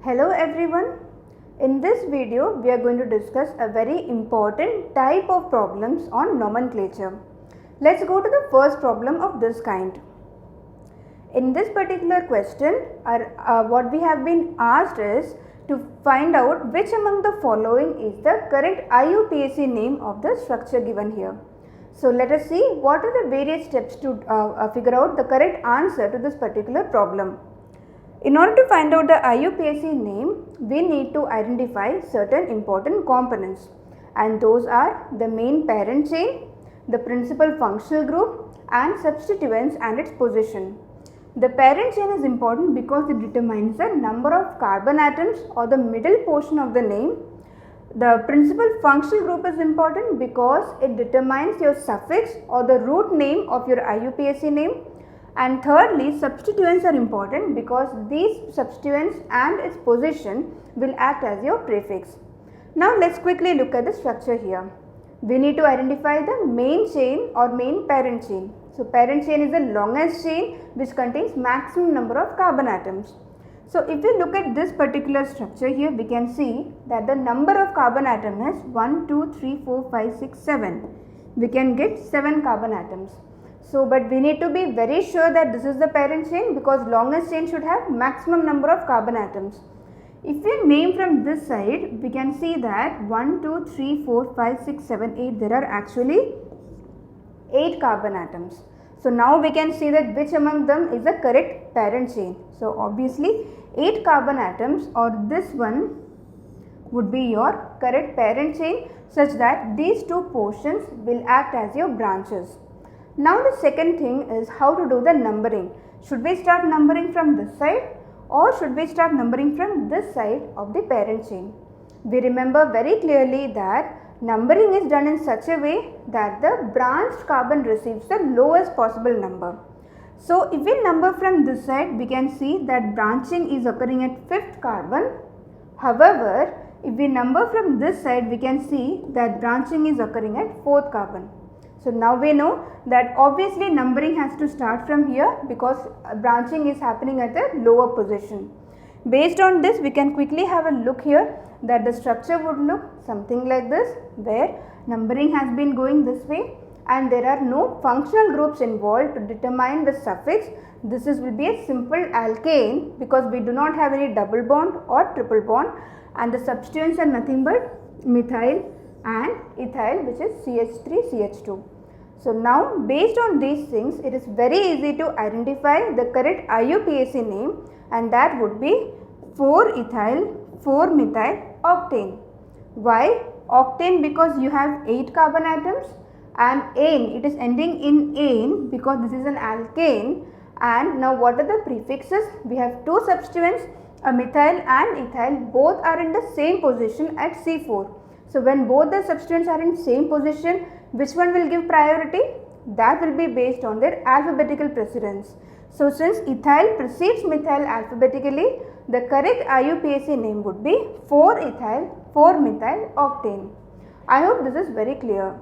Hello everyone. In this video we are going to discuss a very important type of problems on nomenclature. Let's go to the first problem of this kind. In this particular question what we have been asked is to find out which among the following is the correct IUPAC name of the structure given here. So let us see what are the various steps to figure out the correct answer to this particular problem. In order to find out the IUPAC name, we need to identify certain important components, and those are the main parent chain, the principal functional group and substituents and its position. The parent chain is important because it determines the number of carbon atoms or the middle portion of the name. The principal functional group is important because it determines your suffix or the root name of your IUPAC name. And thirdly, substituents are important because these substituents and its position will act as your prefix. Now let's quickly look at the structure here. We need to identify the main chain or main parent chain. So parent chain is the longest chain which contains maximum number of carbon atoms. So if we look at this particular structure here, we can see that the number of carbon atoms is 1, 2, 3, 4, 5, 6, 7. We can get 7 carbon atoms. So, but we need to be very sure that this is the parent chain because longest chain should have maximum number of carbon atoms. If we name from this side, we can see that 1, 2, 3, 4, 5, 6, 7, 8, there are actually 8 carbon atoms. So, now we can see that which among them is the correct parent chain. So, obviously 8 carbon atoms or this one would be your correct parent chain such that these two portions will act as your branches. Now the second thing is how to do the numbering. Should we start numbering from this side or should we start numbering from this side of the parent chain? We remember very clearly that numbering is done in such a way that the branched carbon receives the lowest possible number. So if we number from this side, we can see that branching is occurring at 5th carbon. However, if we number from this side, we can see that branching is occurring at 4th carbon. So now we know that obviously numbering has to start from here because branching is happening at the lower position. Based on this, we can quickly have a look here that the structure would look something like this, where numbering has been going this way and there are no functional groups involved to determine the suffix. This will be a simple alkane because we do not have any double bond or triple bond, and the substituents are nothing but methyl and ethyl, which is CH3CH2. So now based on these things, it is very easy to identify the correct IUPAC name, and that would be 4-ethyl 4-methyl octane. Why octane? Because you have 8 carbon atoms, and ane, it is ending in ane because this is an alkane. And now what are the prefixes? We have two substituents, a methyl and ethyl, both are in the same position at C4. So when both the substituents are in same position, which one will give priority? That will be based on their alphabetical precedence. So since ethyl precedes methyl alphabetically, the correct IUPAC name would be 4-ethyl 4-methyl octane. I hope this is very clear.